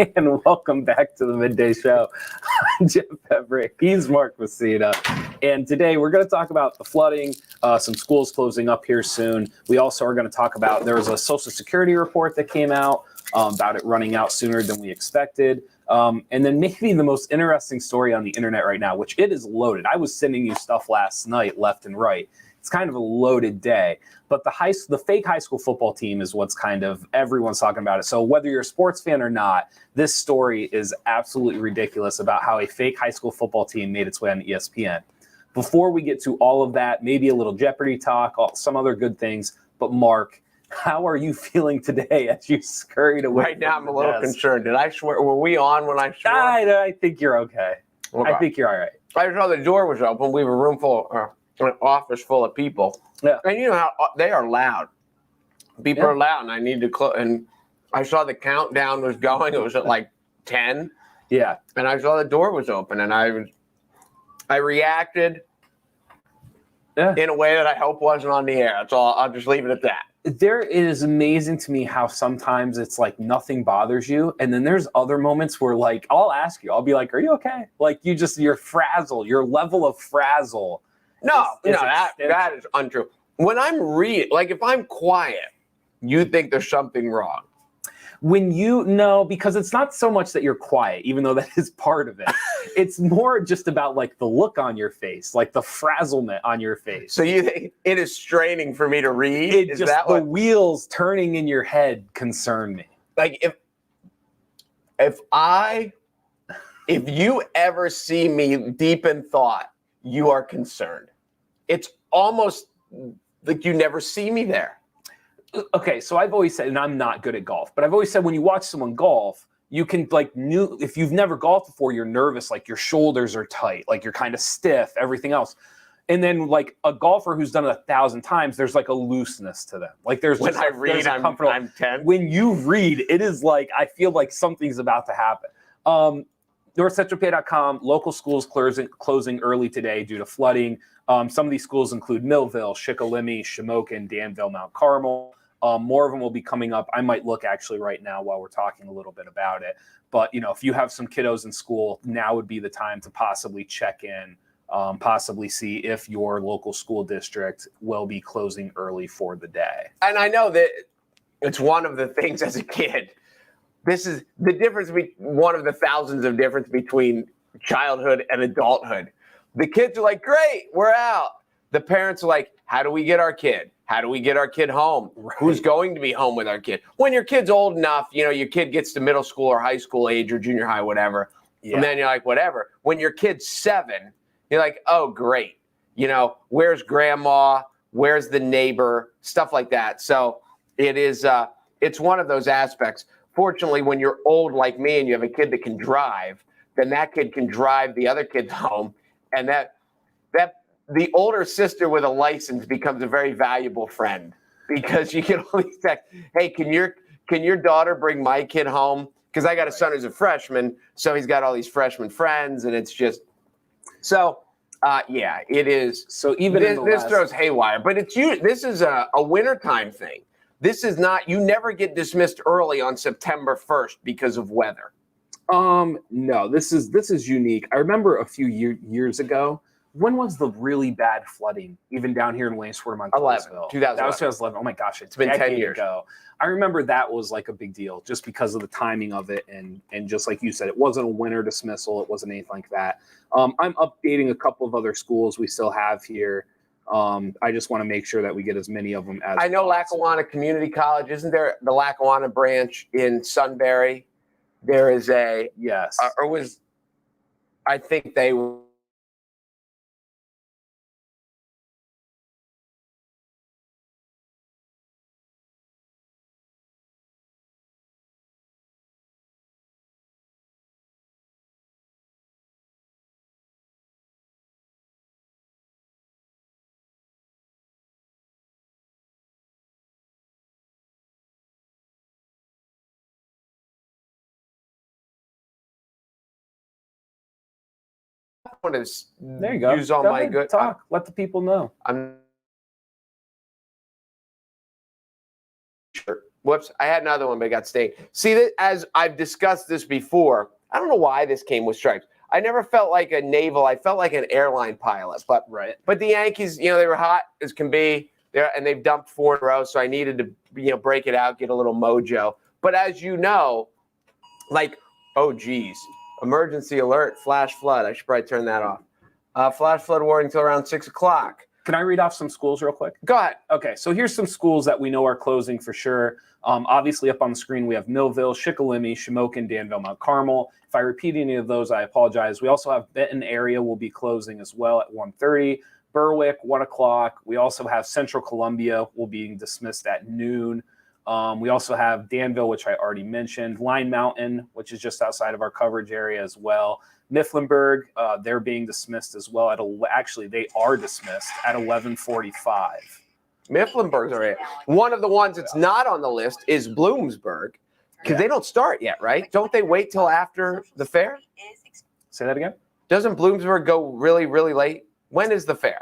And welcome back to the Midday Show. I'm Jeff Everett. He's Mark Messina. And today we're going to talk about the flooding, some schools closing up here soon. We also are going to talk about, there was a Social Security report that came out about it running out sooner than we expected. And then maybe the most interesting story on the internet right now, which it is loaded. I was sending you stuff last night, left and right. It's kind of a loaded day, but the fake high school football team is what's kind of everyone's talking about it. So whether you're a sports fan or not, this story is absolutely ridiculous about how a fake high school football team made its way on ESPN. Before we get to all of that, maybe a little Jeopardy talk, some other good things. But Mark, how are you feeling today as you scurried away? Right now, I'm a little concerned. Did I swear? Were we on when I swore? I think you're okay. I think you're all right. I saw the door was open. We have a room full, an office full of people. Yeah. And you know how they are loud. People are loud, and I need to close. And I saw the countdown was going. It was at like 10. Yeah. And I saw the door was open, and I reacted in a way that I hope wasn't on the air. That's all. I'll just leave it at that. It is amazing to me how sometimes it's like nothing bothers you. And then there's other moments where like, I'll ask you, I'll be like, are you okay? Like you're frazzled, your level of frazzle. That is untrue. When I'm reading, like if I'm quiet, you think there's something wrong. Because it's not so much that you're quiet, even though that is part of it. It's more just about like the look on your face, like the frazzlement on your face. So you think it is straining for me to read? The wheels turning in your head concern me. Like if you ever see me deep in thought, you are concerned. It's almost like you never see me there. Okay, so I've always said, and I'm not good at golf, but I've always said when you watch someone golf, you can if you've never golfed before, you're nervous, like your shoulders are tight, like you're kind of stiff, everything else. And then like a golfer who's done it 1,000 times, there's like a looseness to them. Like when I read, I'm 10. When you read, it is like, I feel like something's about to happen. NorthcentralPa.com, local schools closing early today due to flooding. Some of these schools include Millville, Shikellamy, Shamokin, Danville, Mount Carmel. More of them will be coming up. I might look actually right now while we're talking a little bit about it. But, if you have some kiddos in school, now would be the time to possibly check in, possibly see if your local school district will be closing early for the day. And I know that it's one of the things as a kid. This is the difference, one of the thousands of difference between childhood and adulthood. The kids are like, great, we're out. The parents are like, how do we get our kid? How do we get our kid home? Right. Who's going to be home with our kid? When your kid's old enough, your kid gets to middle school or high school age or junior high, whatever. Yeah. And then you're like, whatever. When your kid's 7, you're like, oh, great. Where's grandma? Where's the neighbor? Stuff like that. So it is, it's one of those aspects. Fortunately, when you're old like me and you have a kid that can drive, then that kid can drive the other kids home. And that the older sister with a license becomes a very valuable friend because you can always say, hey, can your daughter bring my kid home? Because I got a son who's a freshman, so he's got all these freshman friends, and it's just so it is. So even this throws haywire, but this is a wintertime thing. This is not, you never get dismissed early on September 1st because of weather. No, this is unique. I remember a few years ago. When was the really bad flooding, even down here in Waynesford, Montclairville? 2011. That was 2011. Oh my gosh, it's been 10 years ago. I remember that was like a big deal just because of the timing of it. And just like you said, it wasn't a winter dismissal. It wasn't anything like that. I'm updating a couple of other schools we still have here. I just want to make sure that we get as many of them as I know. possible. Lackawanna Community College, isn't there the Lackawanna branch in Sunbury? There is yes. I think they were. There you go. Use all my good talk. Let the people know. I'm sure. Whoops, I had another one, but it got stained. See, that as I've discussed this before, I don't know why this came with stripes. I never felt like a naval. I felt like an airline pilot. But the Yankees, they were hot as can be there, and they've dumped 4 in a row. So I needed to, break it out, get a little mojo. But as you know, oh geez, emergency alert, flash flood. I should probably turn that off. Flash flood warning until around 6 o'clock. Can I read off some schools real quick? Go ahead. Okay, so here's some schools that we know are closing for sure. Obviously, up on the screen, we have Millville, Shikellamy, Shamokin, Danville, Mount Carmel. If I repeat any of those, I apologize. We also have Benton area will be closing as well at 1:30. Berwick, 1 o'clock. We also have Central Columbia will be dismissed at noon. We also have Danville, which I already mentioned. Line Mountain, which is just outside of our coverage area as well. Mifflinburg, they're being dismissed as well. Actually, they are dismissed at 11:45. Mifflinburg's all right. One of the ones that's not on the list is Bloomsburg, because they don't start yet, right? Don't they wait till after the fair? Say that again? Doesn't Bloomsburg go really, really late? When is the fair?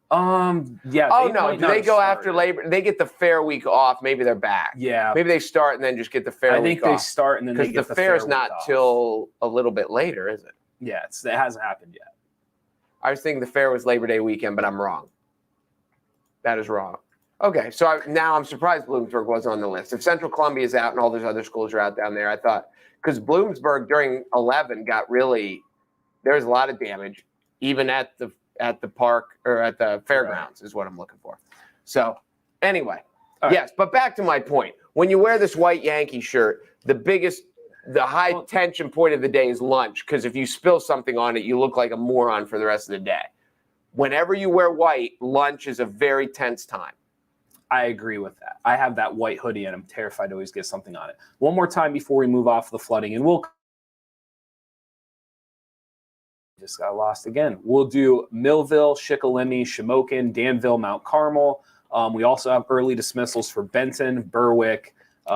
Yeah. Oh, no. Do they go after Labor? They get the fair week off. Maybe they're back. Yeah. Maybe they start and then just get the fair week off. I think they start and then they get the fair's not till a little bit later, is it? Yeah, it hasn't happened yet. I was thinking the fair was Labor Day weekend, but I'm wrong. That is wrong. Okay, so now I'm surprised Bloomsburg wasn't on the list. If Central Columbia is out and all those other schools are out down there, I thought, because Bloomsburg during 11 got really, there was a lot of damage, even at the park or at the fairgrounds is what I'm looking for. So anyway, yes, but back to my point. When you wear this white Yankee shirt, the high tension point of the day is lunch, because if you spill something on it, you look like a moron for the rest of the day. Whenever you wear white, lunch is a very tense time. I agree with that. I have that white hoodie and I'm terrified to always get something on it. One more time before we move off the flooding, and we'll just got lost again. We'll do Millville, Shikellamy, Shamokin, Danville, Mount Carmel. We also have early dismissals for Benton, Berwick,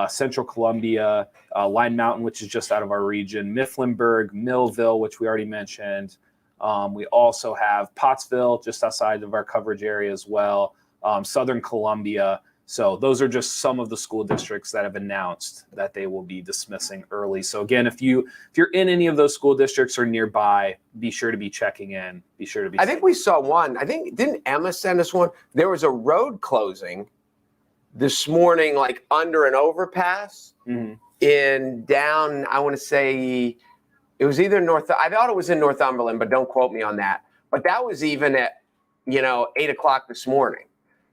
Central Columbia, Line Mountain, which is just out of our region, Mifflinburg, Millville, which we already mentioned. We also have Pottsville, just outside of our coverage area as well, Southern Columbia. So those are just some of the school districts that have announced that they will be dismissing early. So again, if you're in any of those school districts or nearby, be sure to be checking in. Be sure to be. I think we saw one. I think, didn't Emma send us one? There was a road closing this morning, like under an overpass in down, I want to say it was either I thought it was in Northumberland, but don't quote me on that. But that was even at, 8 o'clock this morning.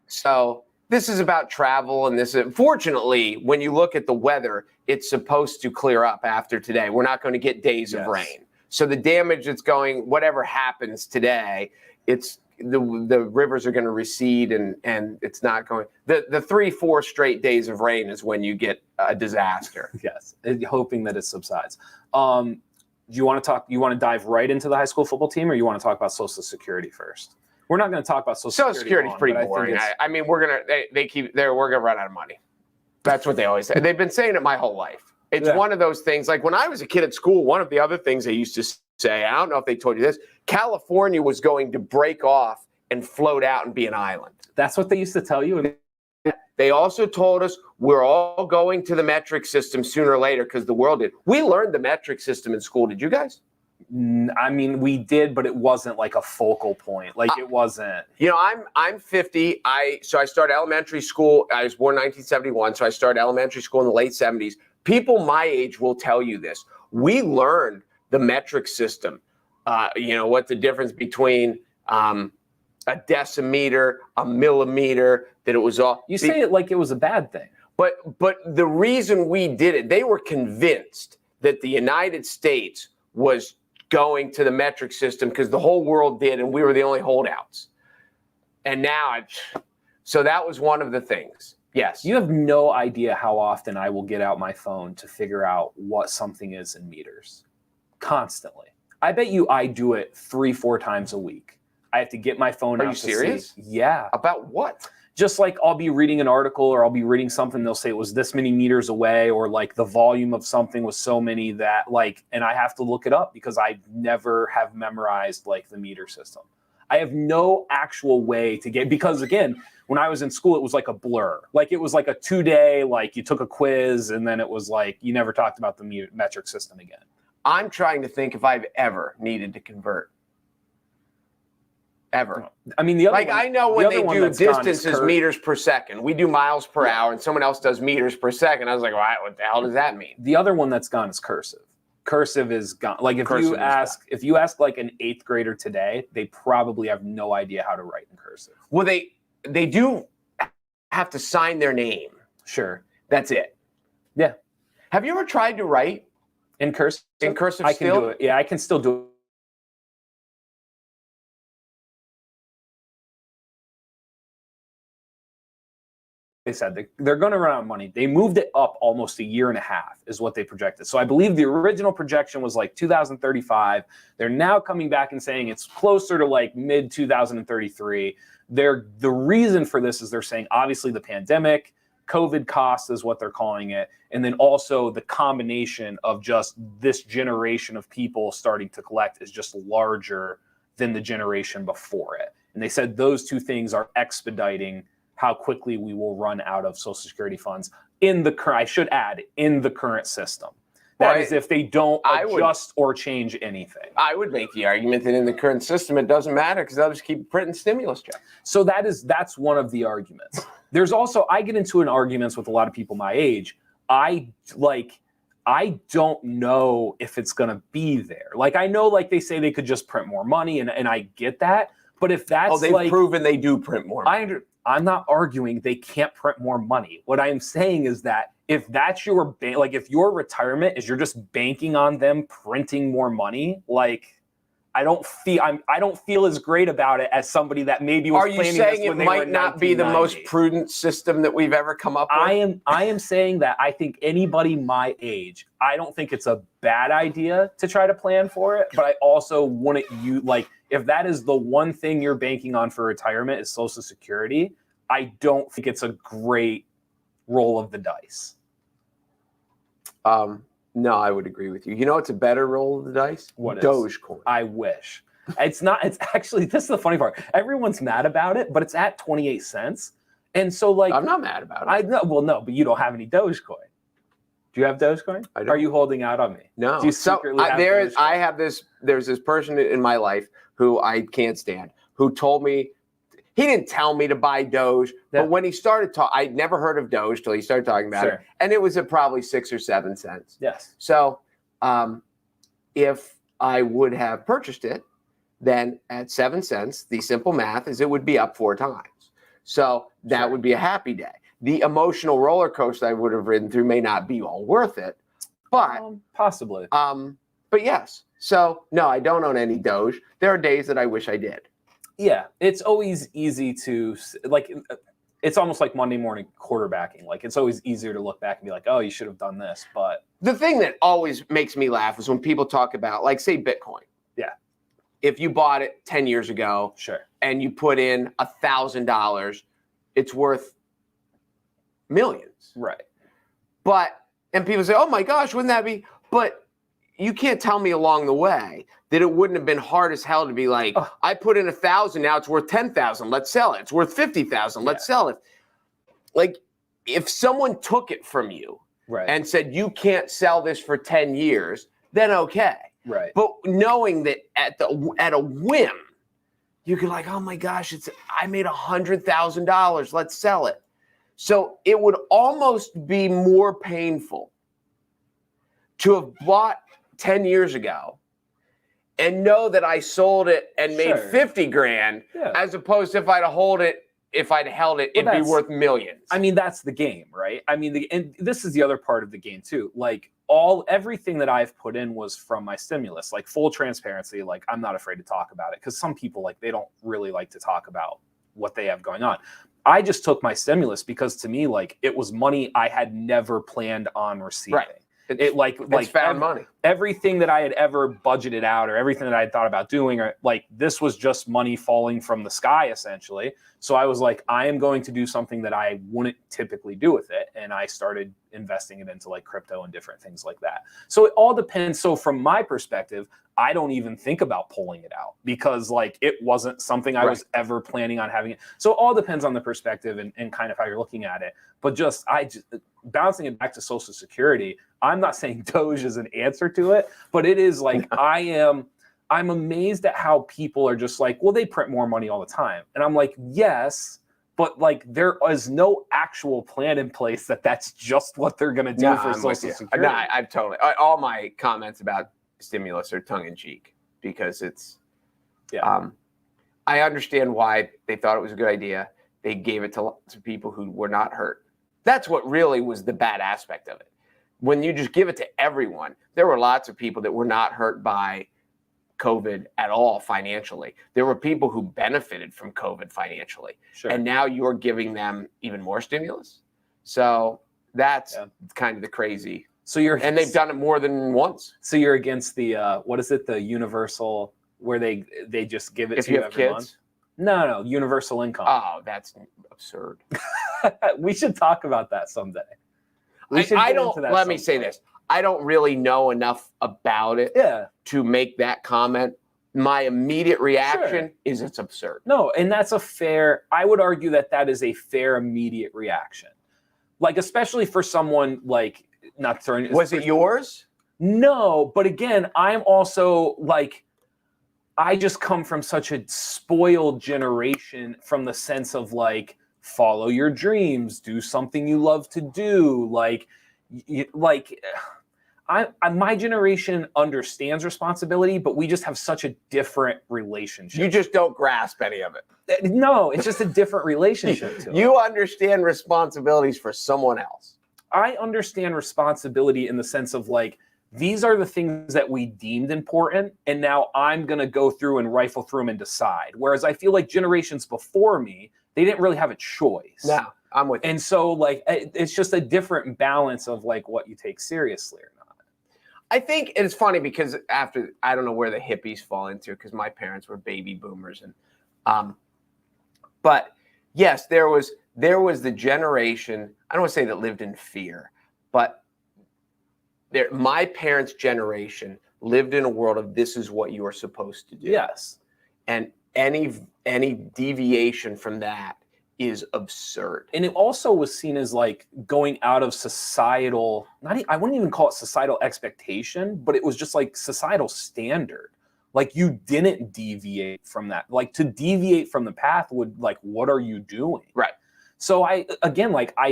So this is about travel, and fortunately, when you look at the weather, it's supposed to clear up after today. We're not going to get days of rain. So the damage that's going, whatever happens today, it's the rivers are going to recede, and it's not going. The 3-4 straight days of rain is when you get a disaster. Yes, hoping that it subsides. Do you want to talk? You want to dive right into the high school football team, or you want to talk about Social Security first? We're not going to talk about Social Security. Is pretty boring. I mean, we're gonna run out of money. That's what they always say. They've been saying it my whole life. It's one of those things. Like when I was a kid at school, one of the other things they used to say, I don't know if they told you this, California was going to break off and float out and be an island. That's what they used to tell you. They also told us we're all going to the metric system sooner or later because the world did. We learned the metric system in school. Did you guys? I mean, we did, but it wasn't like a focal point. Like it wasn't. I'm 50. So I started elementary school. I was born in 1971. So I started elementary school in the late 70s. People my age will tell you this. We learned the metric system. What the difference between a decimeter, a millimeter, that it was all. You say it like it was a bad thing. But the reason we did it, they were convinced that the United States was going to the metric system because the whole world did, and we were the only holdouts. And now, so that was one of the things. Yes. You have no idea how often I will get out my phone to figure out what something is in meters. Constantly. I bet you I do it 3-4 times a week. I have to get my phone out. Are you serious? Yeah. About what? Just like I'll be reading an article or I'll be reading something, they'll say it was this many meters away, or like the volume of something was so many that and I have to look it up because I never have memorized like the meter system. I have no actual way to get, because again, when I was in school, it was like a blur. Like it was like a 2-day, like you took a quiz and then it was like you never talked about the metric system again. I'm trying to think if I've ever needed to convert. Ever. I mean, the other like one, I know when they do distances meters per second, we do miles per hour, and someone else does meters per second. I was like, what the hell does that mean? The other one that's gone is cursive. Cursive is gone. Like if you ask like an 8th grader today, they probably have no idea how to write in cursive. Well, they do have to sign their name. Sure. That's it. Yeah. Have you ever tried to write in cursive? In cursive I still? can do it. Yeah, I can still do it. They said they're going to run out of money. They moved it up almost a year and a half is what they projected. So I believe the original projection was like 2035. They're now coming back and saying it's closer to like mid 2033. The reason for this is they're saying obviously the pandemic, COVID cost is what they're calling it. And then also the combination of just this generation of people starting to collect is just larger than the generation before it. And they said those two things are expediting how quickly we will run out of Social Security funds in the current, I should add, in the current system. That is if they don't adjust or change anything. I would make the argument that in the current system, it doesn't matter because they'll just keep printing stimulus checks. So that's one of the arguments. There's also, I get into arguments with a lot of people my age. I don't know if it's going to be there. Like, I know, like they say they could just print more money and I get that. But if that's they've proven they do print more money. I'm not arguing they can't print more money. What I am saying is that if that's your if your retirement is you're just banking on them printing more money, like I don't feel as great about it as somebody that maybe was planning this when they were 1990. Are you saying it might not be the most prudent system that we've ever come up with? I am saying that I think anybody my age, I don't think it's a bad idea to try to plan for it, but I also wouldn't if that is the one thing you're banking on for retirement is Social Security, I don't think it's a great roll of the dice. No, I would agree with you. You know what's a better roll of the dice? What is? Dogecoin. I wish. It's not. It's actually, this is the funny part. Everyone's mad about it, but it's at 28 cents. And so like. I'm not mad about it. No, but you don't have any Dogecoin. Do you have Dogecoin? I don't. Are you holding out on me? No. Do you secretly have Dogecoin? There's this person in my life who I can't stand, who told me, he didn't tell me to buy Doge, but when he started talking, I'd never heard of Doge till he started talking about it. And it was at probably 6 or 7 cents. Yes. So if I would have purchased it, then at 7 cents, the simple math is it would be up 4 times. So that would be a happy day. The emotional roller coaster I would have ridden through may not be all worth it, but possibly. But yes. So no, I don't own any Doge. There are days that I wish I did. Yeah, it's always easy to it's almost like Monday morning quarterbacking. Like it's always easier to look back and be like, oh, you should have done this. But the thing that always makes me laugh is when people talk about, like, say, Bitcoin. Yeah. If you bought it 10 years ago, sure, and you put in $1,000, it's worth millions. Right. And people say, oh my gosh, wouldn't that be? But you can't tell me along the way that it wouldn't have been hard as hell to be like, I put in 1,000, now it's worth 10,000. Let's sell it. It's worth 50,000. Let's sell it. Like, if someone took it from you and said you can't sell this for 10 years, then okay. Right. But knowing that at a whim, you could like, oh my gosh, I made $100,000. Let's sell it. So it would almost be more painful to have bought 10 years ago and know that I sold it and made 50 grand, as opposed to if I'd held it, it'd be worth millions. I mean, that's the game, right? I mean, and this is the other part of the game too. Like everything that I've put in was from my stimulus, like full transparency. Like I'm not afraid to talk about it because some people, like, they don't really like to talk about what they have going on. I just took my stimulus because to me, like, it was money I had never planned on receiving. Right. It's found money. Everything that I had ever budgeted out or everything that I had thought about doing, or like, this was just money falling from the sky essentially. So I was like, I am going to do something that I wouldn't typically do with it. And I started investing it into like crypto and different things like that. So it all depends. So from my perspective, I don't even think about pulling it out because like it wasn't something I was ever planning on having it. So it all depends on the perspective and kind of how you're looking at it. But just bouncing it back to Social Security, I'm not saying Doge is an answer to it, but it is like I'm amazed at how people are just like, well, they print more money all the time. And I'm like, yes, but like there is no actual plan in place that's just what they're going to do for Social Security. No, I'm totally. All my comments about stimulus are tongue in cheek because it's. I understand why they thought it was a good idea. They gave it to lots of people who were not hurt. That's what really was the bad aspect of it. When you just give it to everyone, there were lots of people that were not hurt by COVID at all financially. There were people who benefited from COVID financially. Sure. And now you're giving them even more stimulus. So that's kind of the crazy. And they've done it more than once. So you're against the what is it? The universal where they just give it if to you have every kids? Month? No, universal income. Oh, that's absurd. We should talk about that someday. Let me say this. I don't really know enough about it to make that comment. My immediate reaction is it's absurd. No, and that's I would argue that is a fair immediate reaction. Like, especially for someone like, not throwing. Was it yours? No, but again, I'm also like, I just come from such a spoiled generation from the sense of like, follow your dreams, do something you love to do. My generation understands responsibility, but we just have such a different relationship. You just don't grasp any of it. No, it's just a different relationship to it. You understand responsibilities for someone else. I understand responsibility in the sense of like, these are the things that we deemed important, and now I'm going to go through and rifle through them and decide. Whereas I feel like generations before me, they didn't really have a choice. No, I'm with you. And so like, it's just a different balance of like what you take seriously or not. I think it's funny because I don't know where the hippies fall into because my parents were baby boomers, and but yes, there was the generation, I don't want to say that lived in fear, but my parents' generation lived in a world of this is what you are supposed to do. Yes. And any deviation from that is absurd. And it also was seen as like going out of societal, I wouldn't even call it societal expectation, but it was just like societal standard. Like you didn't deviate from that. Like to deviate from the path would like, what are you doing? Right. So I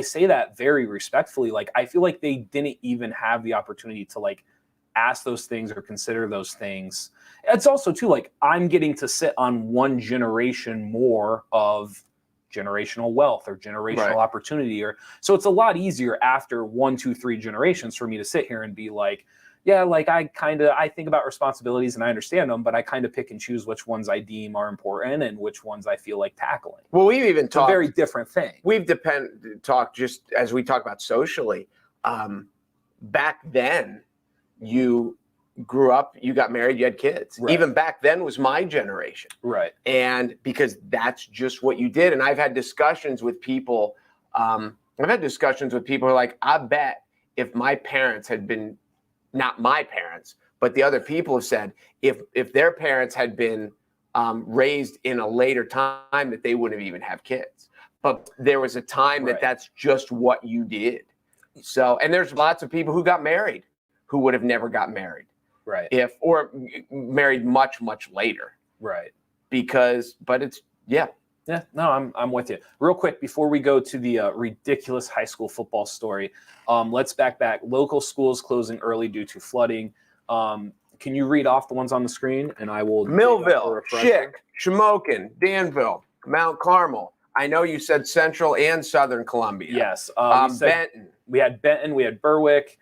say that very respectfully. Like, I feel like they didn't even have the opportunity to like ask those things or consider those things. It's also too, like, I'm getting to sit on one generation more of generational wealth or generational opportunity. So it's a lot easier after 1, 2, 3 generations for me to sit here and be like, yeah, like I think about responsibilities and I understand them, but I kind of pick and choose which ones I deem are important and which ones I feel like tackling. Well, we've even talked. It's a very different thing. We've talked just as we talk about socially. Back then, you grew up, you got married, you had kids. Right. Even back then was my generation. Right. And because that's just what you did. And I've had discussions with people. Who are like, I bet if my parents had been, not my parents, but the other people have said, if their parents had been raised in a later time, that they wouldn't even have kids. But there was a time that that's just what you did. So, and there's lots of people who got married who would have never got married. Right. Or married much, much later. Right. But it's, Yeah, no, I'm with you. Real quick, before we go to the ridiculous high school football story, let's back. Local schools closing early due to flooding. Can you read off the ones on the screen? And I will. Millville, Schick, Shamokin, Danville, Mount Carmel. I know you said Central and Southern Columbia. Yes. Benton. We had Benton. We had Berwick.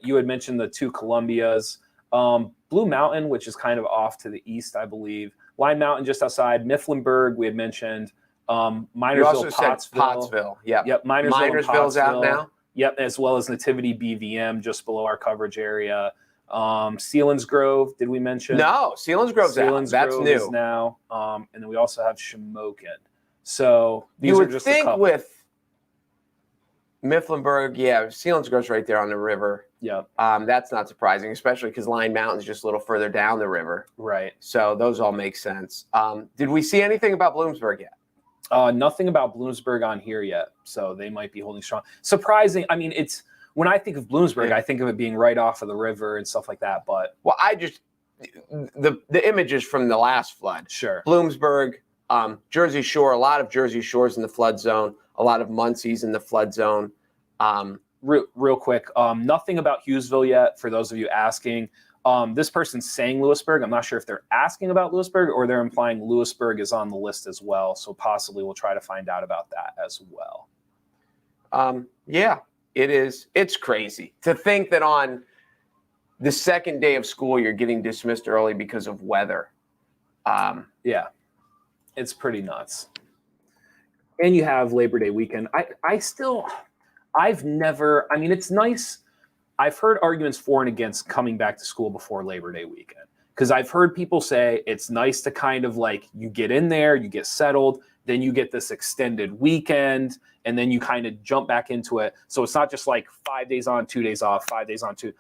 You had mentioned the 2 Columbias. Blue Mountain, which is kind of off to the east, I believe. Line Mountain just outside. Mifflinburg, we had mentioned. Minersville, you also Pottsville. Said Pottsville. Yep. Minersville's out now. Yep, as well as Nativity BVM, just below our coverage area. Selinsgrove, did we mention? No, Selinsgrove's out. That's new. Is now. And then we also have Shamokin. So these you are would just think a couple. with Mifflinburg, yeah, Selinsgrove's right there on the river. Yeah. That's not surprising, especially because Line Mountain's just a little further down the river. Right. So those all make sense. Did we see anything about Bloomsburg yet? Nothing about Bloomsburg on here yet, so they might be holding strong. Surprising. I mean, it's when I think of Bloomsburg, I think of it being right off of the river and stuff like that. But well, the images from the last flood. Sure. Bloomsburg, Jersey Shore, a lot of Jersey Shores in the flood zone, a lot of Muncie's in the flood zone. Real quick, nothing about Hughesville yet. For those of you asking, this person's saying Lewisburg. I'm not sure if they're asking about Lewisburg or they're implying Lewisburg is on the list as well. So possibly we'll try to find out about that as well. Yeah, it is. It's crazy to think that on the second day of school, you're getting dismissed early because of weather. Yeah, it's pretty nuts. And you have Labor Day weekend. I've never, I mean, it's nice. I've heard arguments for and against coming back to school before Labor Day weekend. Because I've heard people say it's nice to kind of like, you get in there, you get settled, then you get this extended weekend, and then you kind of jump back into it. So it's not just like 5 days on, 2 days off, 5 days on, 2.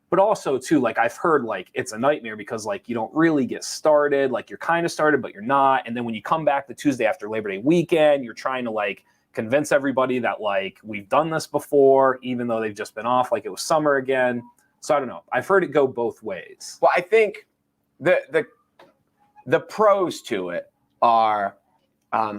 But also too, like I've heard like it's a nightmare because like you don't really get started, like you're kind of started, but you're not. And then when you come back the Tuesday after Labor Day weekend, you're trying to like convince everybody that like we've done this before, even though they've just been off, like it was summer again. So I don't know. I've heard it go both ways. Well, I think the pros to it are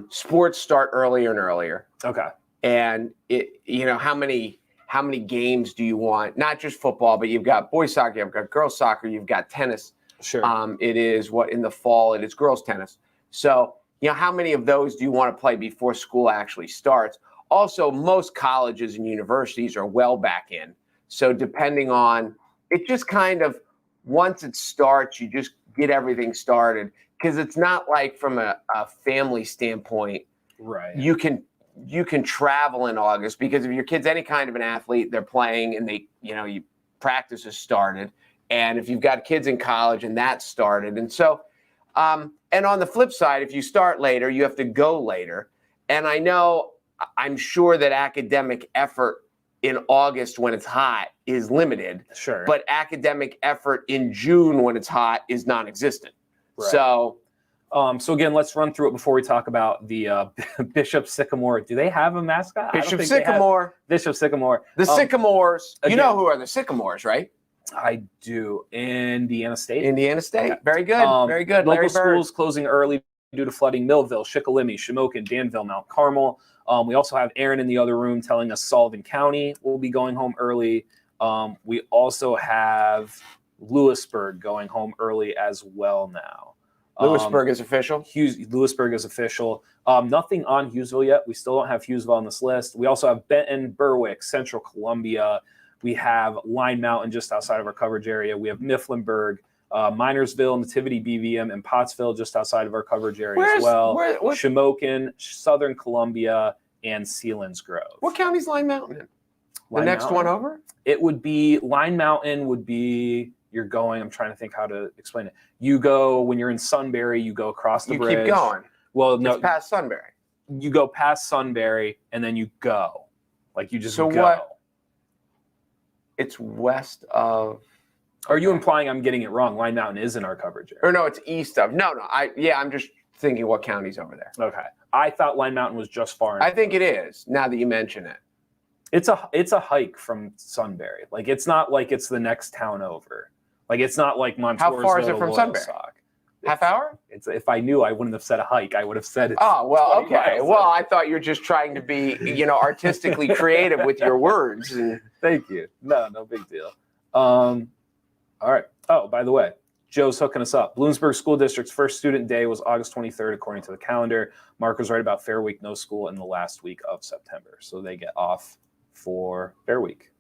sports start earlier and earlier. Okay. And how many games do you want? Not just football, but you've got boys soccer, you've got girls soccer, you've got tennis. Sure. It is in the fall, it is girls tennis. So, how many of those do you want to play before school actually starts? Also, most colleges and universities are well back in. So depending on, it just kind of, once it starts, you just get everything started. Because it's not like from a family standpoint, right? You can travel in August because if your kid's any kind of an athlete, they're playing and you practice has started. And if you've got kids in college and that's started. And so, and on the flip side, if you start later, you have to go later. And I'm sure that academic effort in August when it's hot is limited. Sure. But academic effort in June when it's hot is non-existent. Right. So again, let's run through it before we talk about the Bishop Sycamore. Do they have a mascot? Bishop Sycamore. Bishop Sycamore. The Sycamores. Again, you know who are the Sycamores, right? I do. Indiana State. Indiana State. Okay. Very good. Very good. Local schools closing early due to flooding: Millville, Shikellamy, Shamokin, Danville, Mount Carmel. We also have Aaron in the other room telling us Sullivan County will be going home early. We also have Lewisburg going home early as well now. Lewisburg is official. Lewisburg is official. Nothing on Hughesville yet. We still don't have Hughesville on this list. We also have Benton, Berwick, Central Columbia. We have Line Mountain just outside of our coverage area. We have Mifflinburg, Minersville, Nativity, BVM, and Pottsville just outside of our coverage area as well. Shamokin, Southern Columbia, and Selinsgrove. What county's Line Mountain in? The next one over? It would be, Line Mountain would be, I'm trying to think how to explain it. You go, when you're in Sunbury, you go across the bridge. You keep going. Well, no. It's past Sunbury. You go past Sunbury, and then you go. Like, you just go. What? It's west of... Are you implying I'm getting it wrong? Line Mountain is in our coverage area. Or no, it's east of. No. I'm just thinking what county's over there. Okay. I thought Line Mountain was just far enough. I think it is, now that you mention it. It's a hike from Sunbury. Like, it's not like it's the next town over. Like, it's not like Montoursville. How far is it from Sunbury? Half hour? If I knew, I wouldn't have said a hike. I would have said it's. Oh, well, okay. Well, I thought you were just trying to be, artistically creative with your words. Thank you. No big deal. All right. Oh, by the way, Joe's hooking us up. Bloomsburg School District's first student day was August 23rd, according to the calendar. Mark was right about Fair Week, no school in the last week of September. So they get off for Fair Week.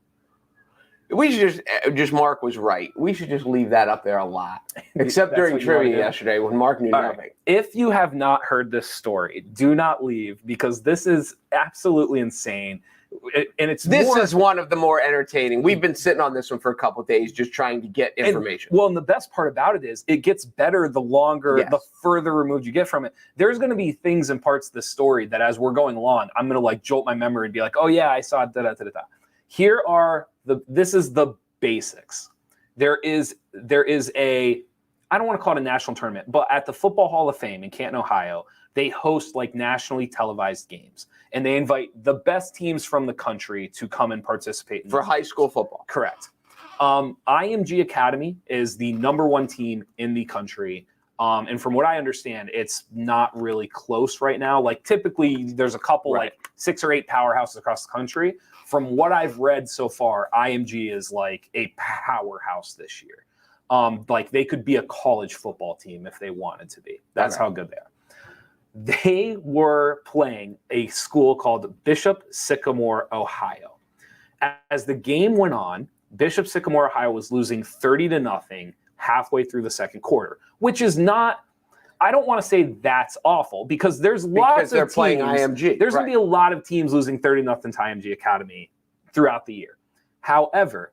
We should just Mark was right. We should just leave that up there a lot. Except during trivia yesterday when Mark knew nothing. Right. If you have not heard this story, do not leave because this is absolutely insane. And it's This more, is one of the more entertaining. We've been sitting on this one for a couple of days just trying to get information. And the best part about it is it gets better the longer, Yes. the further removed you get from it. There's going to be things and parts of the story that as we're going along, I'm going to like jolt my memory and be like, oh yeah, I saw da da da da. This is the basics. There is a, I don't want to call it a national tournament, but at the Football Hall of Fame in Canton, Ohio, they host like nationally televised games, and they invite the best teams from the country to come and participate For high school football. Correct. IMG Academy is the #1 team in the country. And from what I understand, it's not really close right now. Like typically there's a couple like 6 or 8 powerhouses across the country. From what I've read so far, IMG is like a powerhouse this year. Like they could be a college football team if they wanted to be. That's how good they are. They were playing a school called Bishop Sycamore, Ohio. As the game went on, Bishop Sycamore, Ohio was losing 30-0 halfway through the second quarter, which is not, I don't want to say that's awful because there's lots of teams. Playing IMG. There's going to be a lot of teams losing 30-0 to IMG Academy throughout the year. However,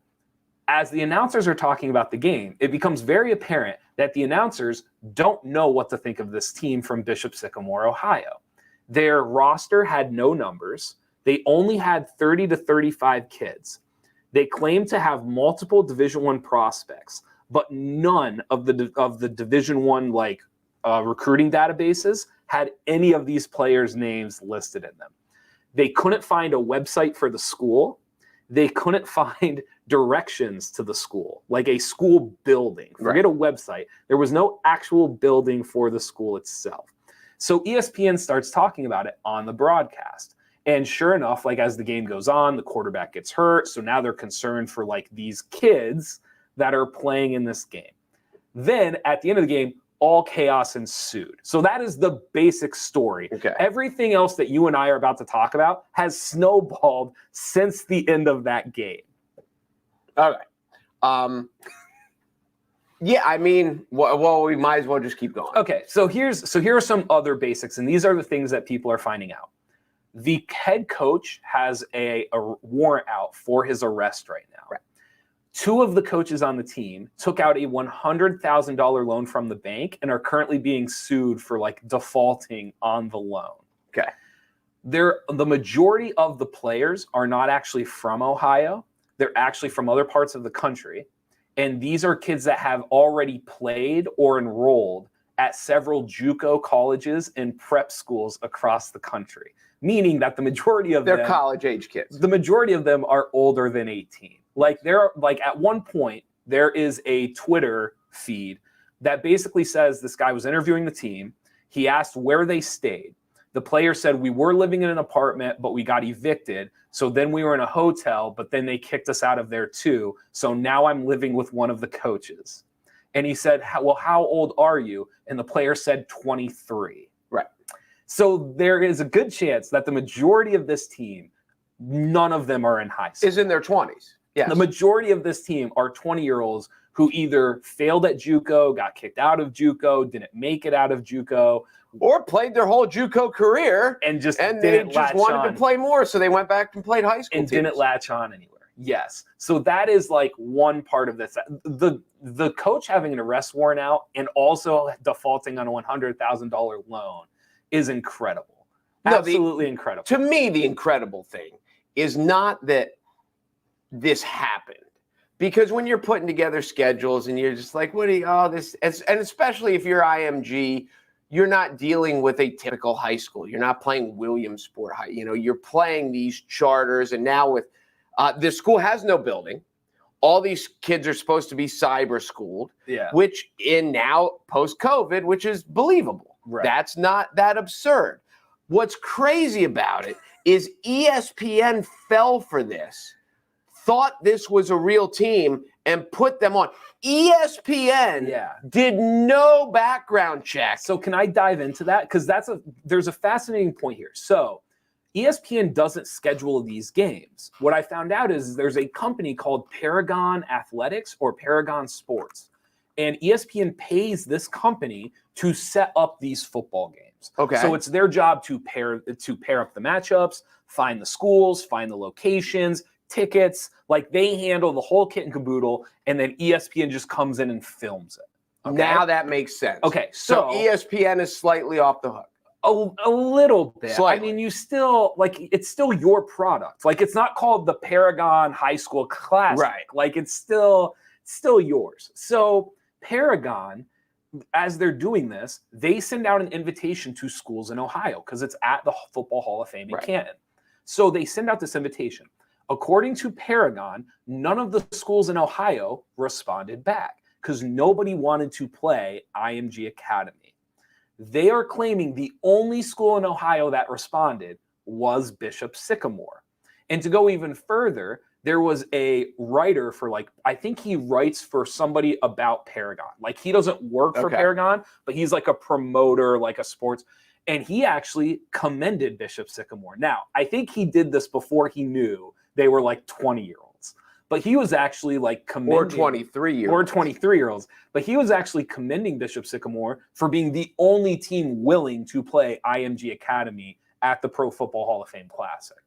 as the announcers are talking about the game, it becomes very apparent that the announcers don't know what to think of this team from Bishop Sycamore, Ohio. Their roster had no numbers. They only had 30 to 35 kids. They claimed to have multiple Division I prospects, but none of the Division I recruiting databases had any of these players' names listed in them. They couldn't find a website for the school. They couldn't find directions to the school, like a school building. Forget a website. There was no actual building for the school itself. So ESPN starts talking about it on the broadcast. And sure enough, like as the game goes on, the quarterback gets hurt. So now they're concerned for like these kids that are playing in this game. Then at the end of the game, all chaos ensued. So that is the basic story. Okay. Everything else that you and I are about to talk about has snowballed since the end of that game. All right. Yeah, I mean, well, we might as well just keep going. Okay, so here are some other basics, and these are the things that people are finding out. The head coach has a warrant out for his arrest right now. Right. 2 of the coaches on the team took out a $100,000 loan from the bank and are currently being sued for like defaulting on the loan. Okay. The majority of the players are not actually from Ohio. They're actually from other parts of the country. And these are kids that have already played or enrolled at several JUCO colleges and prep schools across the country, meaning that the majority of They're college-age kids. The majority of them are older than 18. Like at one point, there is a Twitter feed that basically says this guy was interviewing the team. He asked where they stayed. The player said, we were living in an apartment, but we got evicted. So then we were in a hotel, but then they kicked us out of there too. So now I'm living with one of the coaches. And he said, well, how old are you? And the player said 23. Right. So there is a good chance that the majority of this team, none of them are in high school. Is in their 20s. Yes. The majority of this team are 20-year-olds who either failed at JUCO, got kicked out of JUCO, didn't make it out of JUCO, or played their whole JUCO career and they just wanted to play more, so they went back and played high school and teams. didn't latch on anywhere. Yes. So that is like one part of this. The coach having an arrest warrant out and also defaulting on a $100,000 loan is incredible. Absolutely incredible. To me, the incredible thing is not that this happened. Because when you're putting together schedules and you're just like, and especially if you're IMG, you're not dealing with a typical high school. You're not playing Williamsport High. You're playing these charters. And now with this school has no building. All these kids are supposed to be cyber schooled, which in now post-COVID, which is believable. Right. That's not that absurd. What's crazy about it is ESPN fell for this, thought this was a real team, and put them on. ESPN did no background check. So can I dive into that? Because there's a fascinating point here. So ESPN doesn't schedule these games. What I found out is there's a company called Paragon Athletics or Paragon Sports. And ESPN pays this company to set up these football games. games. Okay. So it's their job to pair up the matchups, find the schools, find the locations, tickets. Like they handle the whole kit and caboodle, and then ESPN just comes in and films it. Okay? Now that makes sense. Okay, so ESPN is slightly off the hook. A little bit. Slightly. I mean, you still it's still your product. Like it's not called the Paragon High School Classic. Right. Like it's still yours. So Paragon, as they're doing this, they send out an invitation to schools in Ohio because it's at the Football Hall of Fame in Canton. So they send out this invitation. According to Paragon, none of the schools in Ohio responded back because nobody wanted to play IMG Academy. They are claiming the only school in Ohio that responded was Bishop Sycamore. And to go even further, there was a writer for I think he writes for somebody about Paragon. Like he doesn't work for Paragon, but he's like a promoter, like a sports. And he actually commended Bishop Sycamore. Now, I think he did this before he knew they were like 20-year-olds. But he was actually commending. Or 23-year-olds. Or 23-year-olds. But he was actually commending Bishop Sycamore for being the only team willing to play IMG Academy at the Pro Football Hall of Fame Classic.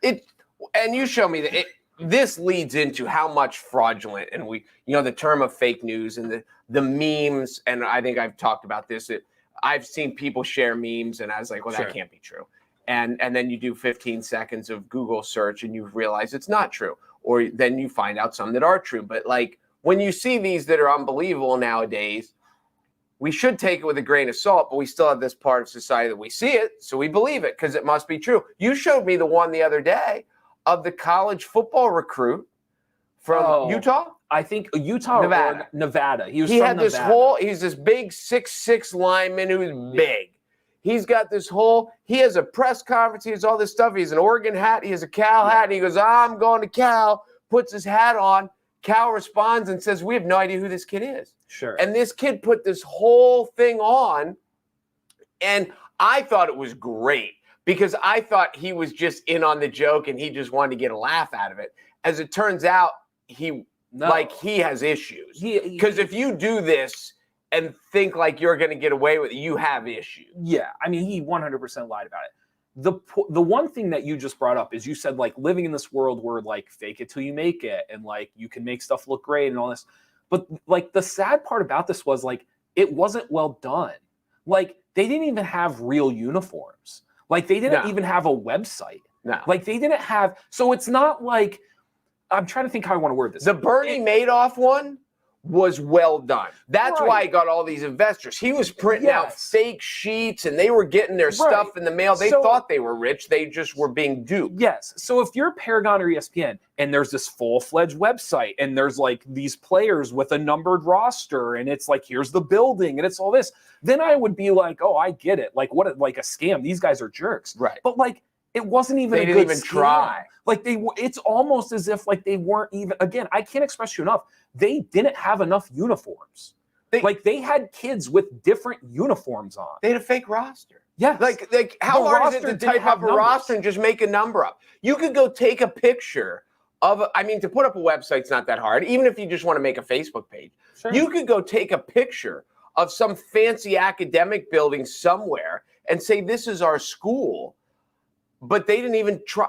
And you show me that this leads into how much fraudulent, and the term of fake news and the memes, and I think I've talked about this. I've seen people share memes, and I was like, well, that can't be true. And then you do 15 seconds of Google search, and you realize it's not true. Or then you find out some that are true. But when you see these that are unbelievable nowadays, we should take it with a grain of salt, but we still have this part of society that we see it, so we believe it because it must be true. You showed me the one the other day of the college football recruit from Utah. I think Utah Nevada. or Nevada. He's this big 6'6" lineman who's big. He's got this he has a press conference. He has all this stuff. He has an Oregon hat. He has a Cal hat. And he goes, I'm going to Cal, puts his hat on. Cal responds and says, we have no idea who this kid is. Sure. And this kid put this whole thing on. And I thought it was great because I thought he was just in on the joke and he just wanted to get a laugh out of it. As it turns out, he has issues. Because if you do this and think like you're going to get away with it, you have issues. Yeah, I mean, he 100% lied about it. The one thing that you just brought up is you said living in this world where fake it till you make it and you can make stuff look great and all this. But the sad part about this was it wasn't well done. They didn't even have real uniforms. They didn't even have a website. No. They didn't have. So it's not I'm trying to think how I want to word this. The Bernie Madoff one was well done. That's why he got all these investors. He was printing out fake sheets and they were getting their stuff in the mail. They thought they were rich. They just were being duped. Yes. So if you're Paragon or ESPN and there's this full-fledged website and there's these players with a numbered roster and it's here's the building and it's all this, then I would be oh, I get it. What a scam. These guys are jerks. Right. But it wasn't even they a didn't good even scam. try. It's almost as if they weren't even, again, I can't express you enough. They didn't have enough uniforms. They had kids with different uniforms on. They had a fake roster. Yeah. How hard is it to type up a roster and just make a number up? You could go take a picture to put up a website's not that hard, even if you just want to make a Facebook page. Sure. You could go take a picture of some fancy academic building somewhere and say, this is our school. But they didn't even try.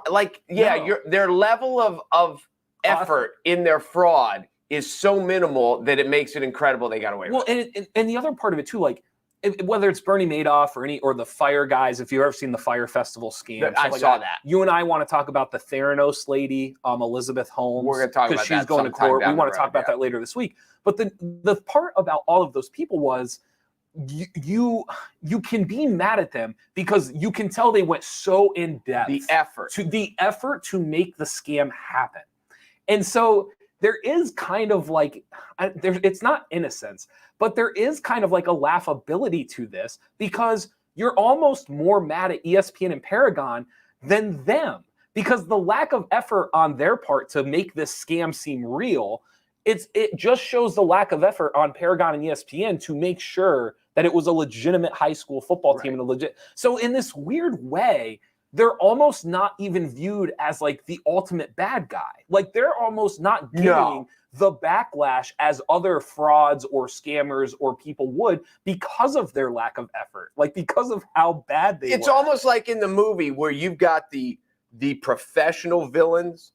Their level of effort in their fraud is so minimal that it makes it incredible they got away with it. Well, and the other part of it too, whether it's Bernie Madoff or the Fire guys, if you've ever seen the Fire Festival scam, I saw that. You and I want to talk about the Theranos lady, Elizabeth Holmes. We're going to talk about that. Because she's going to court. We want to talk about that later this week. But the part about all of those people was, you can be mad at them because you can tell they went so in depth. The effort to make the scam happen. And so there is kind of it's not innocence, but there is kind of a laughability to this because you're almost more mad at ESPN and Paragon than them because the lack of effort on their part to make this scam seem real, it just shows the lack of effort on Paragon and ESPN to make sure that it was a legitimate high school football team and a legit. So in this weird way, they're almost not even viewed as the ultimate bad guy. They're almost not getting the backlash as other frauds or scammers or people would because of their lack of effort, like because of how bad they were. It's almost like in the movie where you've got the professional villains,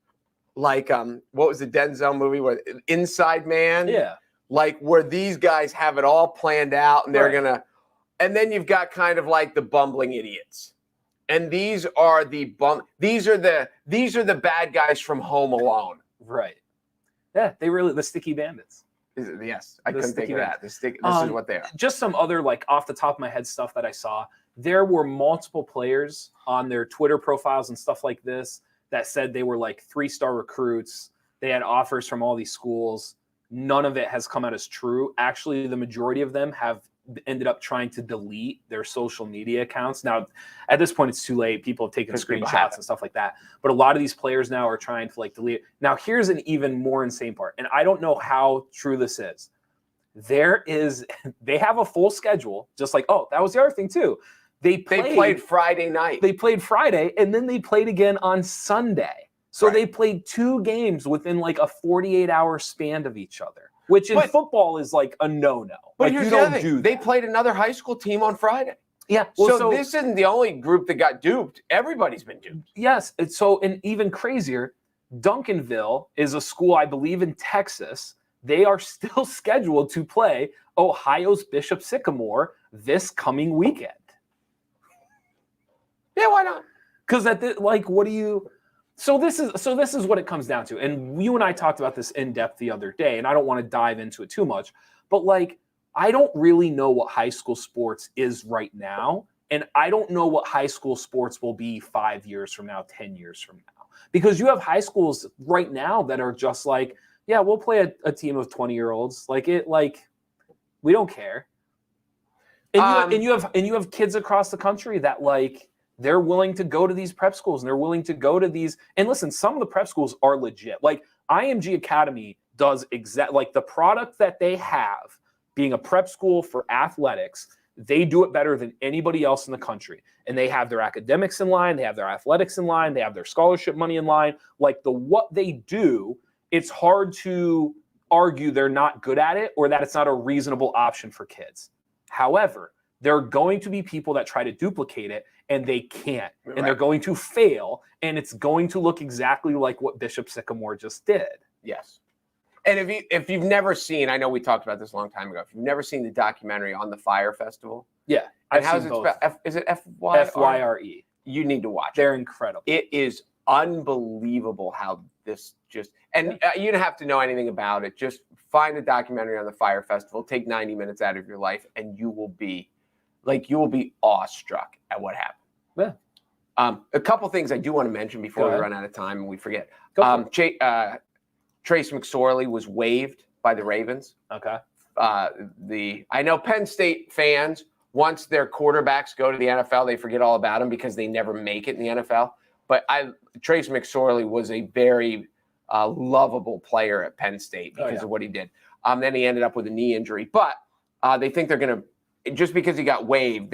like what was the Denzel movie where Inside Man? Yeah. Like where these guys have it all planned out and they're gonna, and then you've got kind of like the bumbling idiots. And these are the bad guys from Home Alone. Right. Yeah, the sticky bandits. Yes, I couldn't think of that. This is what they are. Just some other, like, off the top of my head stuff that I saw. There were multiple players on their Twitter profiles and stuff like this that said they were like 3-star recruits. They had offers from all these schools. None of it has come out as true. Actually, the majority of them have ended up trying to delete their social media accounts. Now, at this point, it's too late. People have taken screenshots and stuff like that. But a lot of these players now are trying to like delete it. Now, here's an even more insane part. And I don't know how true this is. They have a full schedule, just like, oh, that was the other thing too. They played Friday night. They played Friday, and then they played again on Sunday. So they played 2 games within like a 48-hour span of each other, which in football is like a no-no. But like, here's you the don't other thing. do that. They played another high school team on Friday. Yeah. Well, so this isn't the only group that got duped. Everybody's been duped. Yes. And even crazier, Duncanville is a school, I believe, in Texas. They are still scheduled to play Ohio's Bishop Sycamore this coming weekend. Yeah, why not? Because what do you? So this is what it comes down to. And you and I talked about this in depth the other day, and I don't want to dive into it too much, but like, I don't really know what high school sports is right now. And I don't know what high school sports will be 5 years from now, 10 years from now, because you have high schools right now that are just like, yeah, we'll play a team of 20-year-olds. We don't care. And you have kids across the country that like, they're willing to go to these prep schools and they're willing to go to these. And listen, some of the prep schools are legit. Like IMG Academy does like the product that they have being a prep school for athletics. They do it better than anybody else in the country. And they have their academics in line. They have their athletics in line. They have their scholarship money in line. Like what they do, it's hard to argue they're not good at it or that it's not a reasonable option for kids. However, there are going to be people that try to duplicate it and they can't. Right. And they're going to fail. And it's going to look exactly like what Bishop Sycamore just did. Yes. And if you've never seen, I know we talked about this a long time ago. If you've never seen the documentary on the Fire Festival. Yeah. And how's it spelled? Is it F-Y-R-E? You need to watch it. They're incredible. It is unbelievable how this just, and you don't have to know anything about it. Just find a documentary on the Fire Festival, take 90 minutes out of your life, and you will be awestruck at what happened. Yeah. A couple things I do want to mention before we run out of time and we forget. Trace McSorley was waived by the Ravens. Okay. I know Penn State fans, once their quarterbacks go to the NFL, they forget all about them because they never make it in the NFL. But Trace McSorley was a very lovable player at Penn State because of what he did. Then he ended up with a knee injury. But they think they're going to, just because he got waived,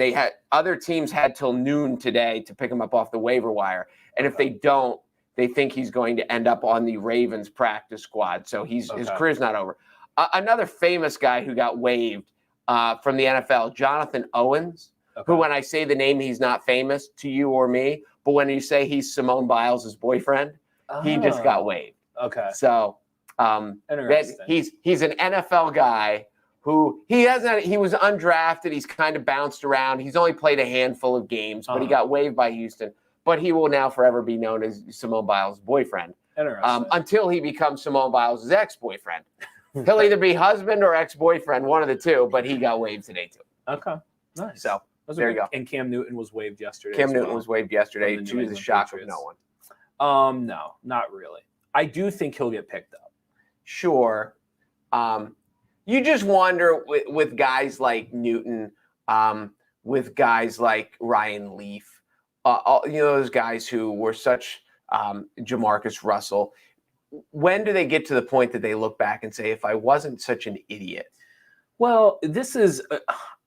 other teams had till noon today to pick him up off the waiver wire. And if they don't, they think he's going to end up on the Ravens practice squad. So his career's not over. Another famous guy who got waived from the NFL, Jonathan Owens, who when I say the name, he's not famous to you or me. But when you say he's Simone Biles' boyfriend, he just got waived. Okay. So he's an NFL guy who he was undrafted. He's kind of bounced around. He's only played a handful of games, but he got waived by Houston. But he will now forever be known as Simone Biles' boyfriend until he becomes Simone Biles' ex-boyfriend. He'll either be husband or ex-boyfriend, one of the two, but he got waived today too. Okay, nice. So there you go. And Cam Newton was waived yesterday. Cam Newton was waived yesterday. To the shock of no one. No, not really. I do think he'll get picked up. Sure. You just wonder with guys like Newton, with guys like Ryan Leaf, those guys who were such Jamarcus Russell. When do they get to the point that they look back and say, if I wasn't such an idiot? Well, this is,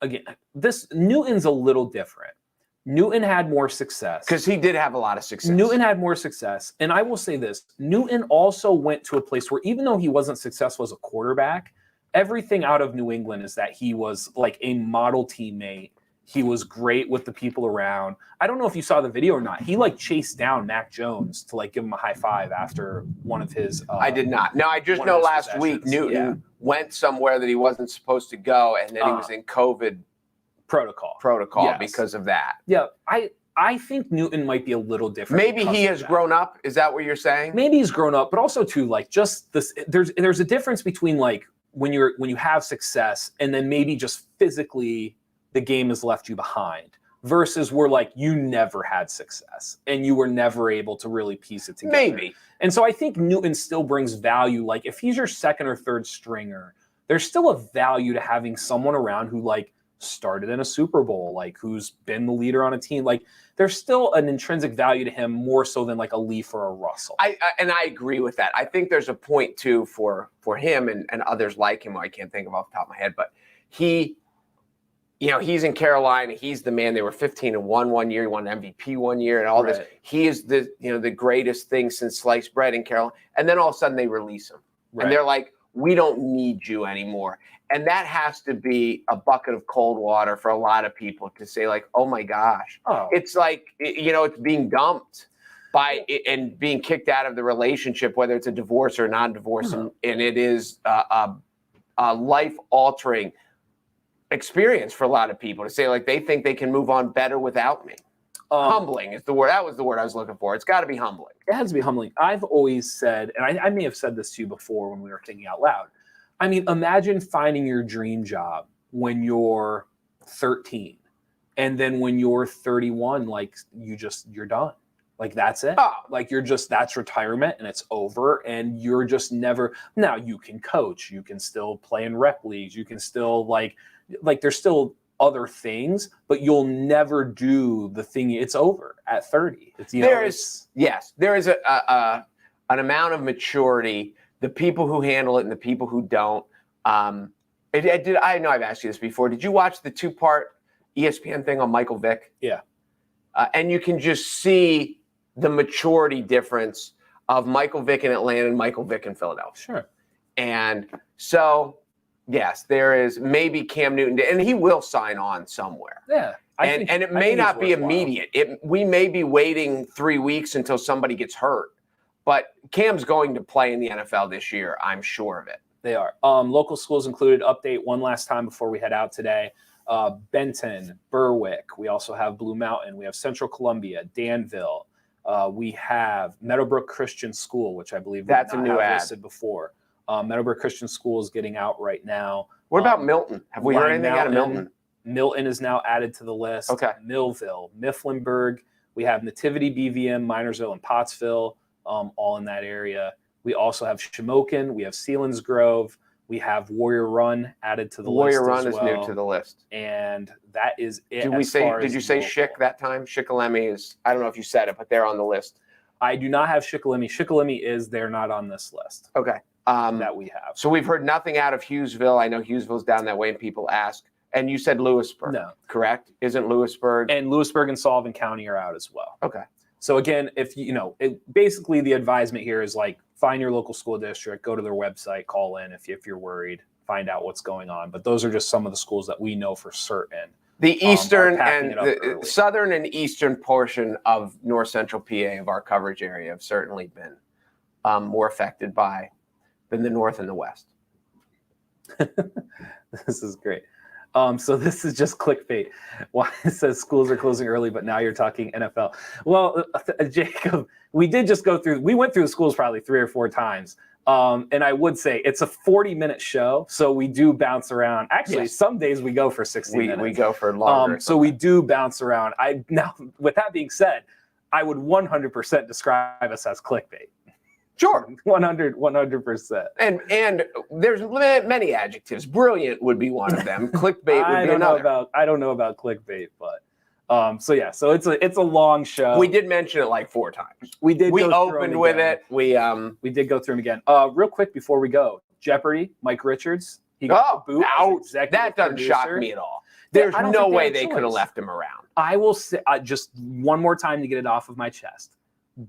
again, Newton's a little different Newton had more success. Because he did have a lot of success. Newton had more success. And I will say this, Newton also went to a place where even though he wasn't successful as a quarterback, everything out of New England is that he was like a model teammate. He was great with the people around. I don't know if you saw the video or not. He like chased down Mac Jones to like give him a high five after one of his. I did not. No, I just know last week Newton went somewhere that he wasn't supposed to go, and then he was in COVID protocol because of that. Yeah, I think Newton might be a little different. Maybe he has grown up. Is that what you're saying? Maybe he's grown up, but also too like just this. There's a difference between like when you have success and then maybe just physically the game has left you behind versus where like you never had success and you were never able to really piece it together. Maybe. And so I think Newton still brings value. Like if he's your second or third stringer, there's still a value to having someone around who like started in a Super Bowl, like who's been the leader on a team. Like there's still an intrinsic value to him more so than like a Leaf or a Russell. I agree with that. I think there's a point too for him and others like him. I can't think of off the top of my head, but he's in Carolina. He's the man. They were 15-1 one year. He won MVP one year and all this. He is the greatest thing since sliced bread in Carolina. And then all of a sudden they release him. And they're like, we don't need you anymore. And that has to be a bucket of cold water for a lot of people to say like, oh my gosh, it's like, it's being dumped and being kicked out of the relationship, whether it's a divorce or non-divorce. And it is a life-altering experience for a lot of people to say like they think they can move on better without me. Humbling is the word. That was the word I was looking for. It's got to be humbling. It has to be humbling. I've always said, and I may have said this to you before when we were thinking out loud. I mean, imagine finding your dream job when you're 13, and then when you're 31, like you're done. Like that's it. Like that's retirement and it's over, and you're just never. Now you can coach, you can still play in rec leagues, you can still like there's still other things, but you'll never do the thing. It's over at 30. There is an amount of maturity. The people who handle it and the people who don't. I know I've asked you this before. Did you watch the 2-part ESPN thing on Michael Vick? Yeah. And you can just see the maturity difference of Michael Vick in Atlanta and Michael Vick in Philadelphia. Sure. And so, yes, there is maybe Cam Newton, and he will sign on somewhere. Yeah. And it may not be immediate. We may be waiting 3 weeks until somebody gets hurt. But Cam's going to play in the NFL this year. I'm sure of it. They are. Local schools included. Update one last time before we head out today. Benton, Berwick. We also have Blue Mountain. We have Central Columbia, Danville. We have Meadowbrook Christian School, which I believe that's a new ad listed before. Meadowbrook Christian School is getting out right now. What about Milton? Have we heard anything out of Milton? Milton is now added to the list. Okay. Millville, Mifflinburg. We have Nativity, BVM, Minersville, and Pottsville. All in that area. We also have Shamokin. We have Sealands Grove. We have Warrior Run added to the list. Warrior Run is new to the list. And that is it. Did you say Schick that time? Shikellamy is, I don't know if you said it, but they're on the list. I do not have Shikellamy. Shikellamy they're not on this list. Okay. That we have. So we've heard nothing out of Hughesville. I know Hughesville's down that way and people ask. And you said Lewisburg. No. Correct? Isn't Lewisburg? And Lewisburg and Sullivan County are out as well. Okay. So again, if basically the advisement here is like find your local school district, go to their website, call in if you're worried, find out what's going on. But those are just some of the schools that we know for certain. The eastern and the southern and eastern portion of North Central PA of our coverage area have certainly been more affected than the north and the west. This is great. So this is just clickbait. Why it says schools are closing early, but now you're talking NFL. Well, Jacob, we went through the schools probably 3 or 4 times. And I would say it's a 40-minute show. So we do bounce around. Actually, some days we go for 60 minutes. We go for longer. So we do bounce around. Now, with that being said, I would 100% describe us as clickbait. Sure. 100%. And there's many adjectives. Brilliant would be one of them. Clickbait would be another. I don't know about clickbait, but so it's a long show. We did mention it like 4 times. We opened with it. We did go through them again. Real quick before we go, Jeopardy, Mike Richards. He got the boot. That doesn't shock me at all. There's I don't no think way had a they could have choice. left him around. I will say just one more time to get it off of my chest.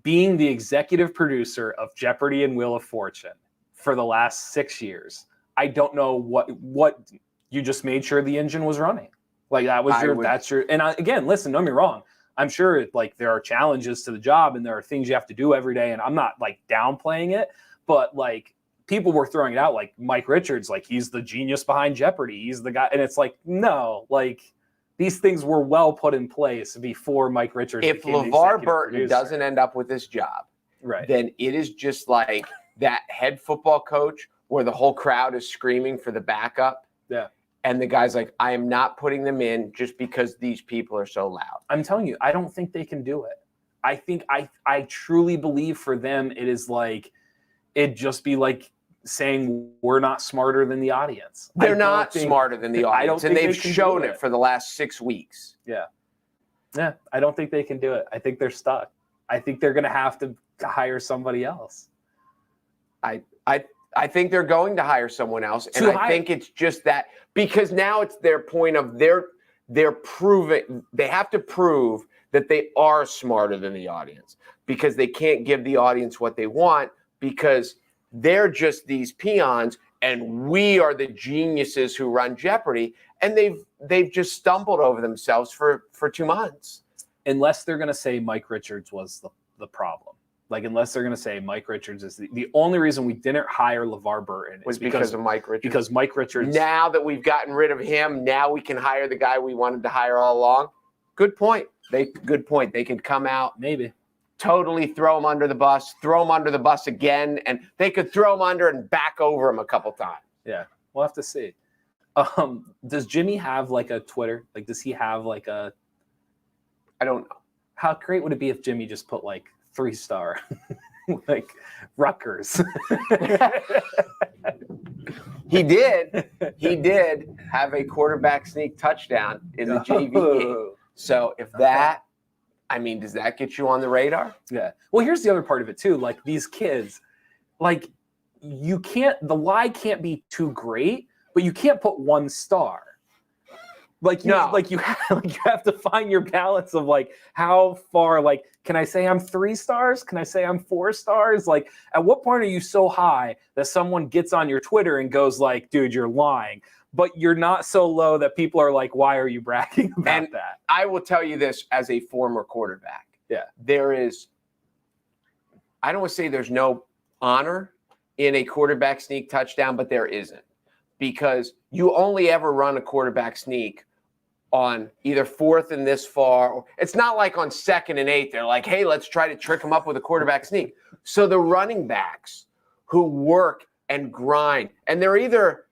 Being the executive producer of Jeopardy and Wheel of Fortune for the last 6 years, I don't know what you just made sure the engine was running. Like that's your. And again, listen, don't get me wrong. I'm sure like there are challenges to the job and there are things you have to do every day. And I'm not like downplaying it, but like people were throwing it out like Mike Richards, like he's the genius behind Jeopardy. He's the guy. And it's like, no, like these things were well put in place before Mike Richards. If LeVar Burton doesn't end up with this job, right, then it is just like that head football coach where the whole crowd is screaming for the backup. Yeah. And the guy's like, I am not putting them in just because these people are so loud. I'm telling you, I don't think they can do it. I think I truly believe for them, it is like, it'd just be like saying we're not smarter than the audience. They're not smarter than the audience. And they've shown it for the last 6 weeks. Yeah. Yeah. I don't think they can do it. I think they're stuck. I think they're going to have to hire somebody else. I think they're going to hire someone else. And I think it's just that because now it's their point of they're proving they have to prove that they are smarter than the audience because they can't give the audience what they want because they're just these peons and we are the geniuses who run Jeopardy. And they've just stumbled over themselves for 2 months. Unless they're going to say Mike Richards was the problem. Like, unless they're going to say Mike Richards is the only reason we didn't hire LeVar Burton was because of Mike Richards. Because Mike Richards. Now that we've gotten rid of him, now we can hire the guy we wanted to hire all along. Good point. Good point. They can come out, maybe totally throw him under the bus again, and they could throw him under and back over him a couple times. Yeah, we'll have to see. Does Jimmy have like a Twitter? Like, does he have like a? I don't know. How great would it be if Jimmy just put like 3-star, like Rutgers? He did have a quarterback sneak touchdown in the JV game. So if that, I mean, does that get you on the radar? Yeah. Well, here's the other part of it too. Like these kids, like the lie can't be too great, but you can't put 1 star. Like you have to find your balance of like how far, like, can I say I'm 3 stars? Can I say I'm 4 stars? Like, at what point are you so high that someone gets on your Twitter and goes like, dude, you're lying, but you're not so low that people are like, why are you bragging about that? I will tell you this as a former quarterback. Yeah. I don't want to say there's no honor in a quarterback sneak touchdown, but there isn't, because you only ever run a quarterback sneak on either 4th and this far. It's not like on 2nd and 8. They're like, hey, let's try to trick them up with a quarterback sneak. So the running backs who work and grind, and they're either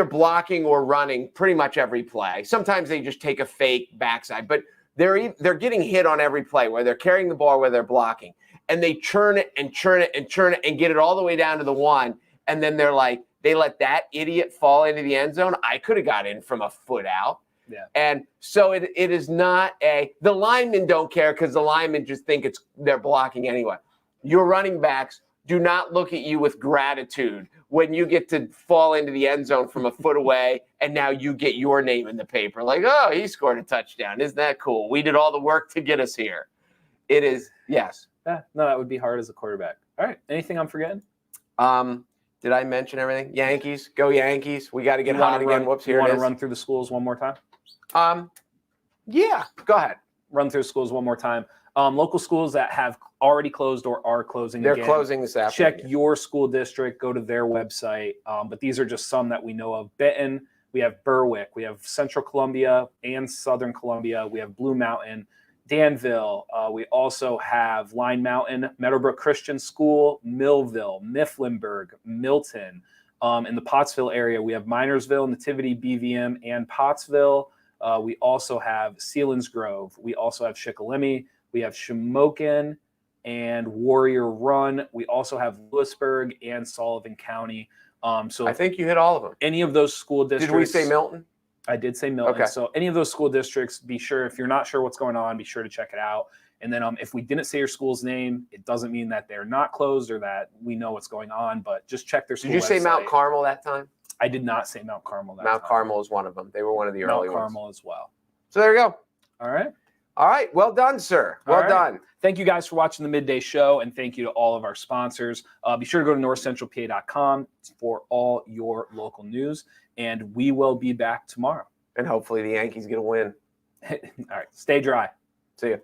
blocking or running pretty much every play. Sometimes they just take a fake backside, but they're getting hit on every play, where they're carrying the ball, where they're blocking. And they churn it and churn it and churn it and get it all the way down to the 1. And then they're like, they let that idiot fall into the end zone. I could have got in from a foot out. Yeah. And so it is not the linemen don't care because the linemen just think they're blocking anyway. Your running backs do not look at you with gratitude when you get to fall into the end zone from a foot away and now you get your name in the paper. Like, oh, he scored a touchdown. Isn't that cool? We did all the work to get us here. It is, yes. Yeah, no, that would be hard as a quarterback. All right. Anything I'm forgetting? Did I mention everything? Yankees, go Yankees. We got to get hot again. Whoops, here it is. You want to run through the schools one more time? Yeah, go ahead. Run through schools one more time. Local schools that have already closed or are closing. They're closing this afternoon. Check your school district. Go to their website. But these are just some that we know of. Benton, we have Berwick, we have Central Columbia and Southern Columbia. We have Blue Mountain, Danville. We also have Line Mountain, Meadowbrook Christian School, Millville, Mifflinburg, Milton. In the Pottsville area, we have Minersville, Nativity, BVM, and Pottsville. We also have Selinsgrove. We also have Shikellamy. We have Shamokin and Warrior Run. We also have Lewisburg and Sullivan County. So I think you hit all of them. Any of those school districts. Did we say Milton? I did say Milton. Okay. So any of those school districts, be sure, if you're not sure what's going on, be sure to check it out. And then if we didn't say your school's name, it doesn't mean that they're not closed or that we know what's going on, but just check their school Did you say website. Mount Carmel that time? I did not say Mount Carmel. Mount Carmel is one of them. They were one of the early Mount ones. Carmel as well. So there you go. All right. All right. Well done, sir. All Well right. done. Thank you guys for watching the Midday Show, and thank you to all of our sponsors. Be sure to go to NorthcentralPa.com for all your local news, and we will be back tomorrow. And hopefully the Yankees get a win. All right. Stay dry. See you.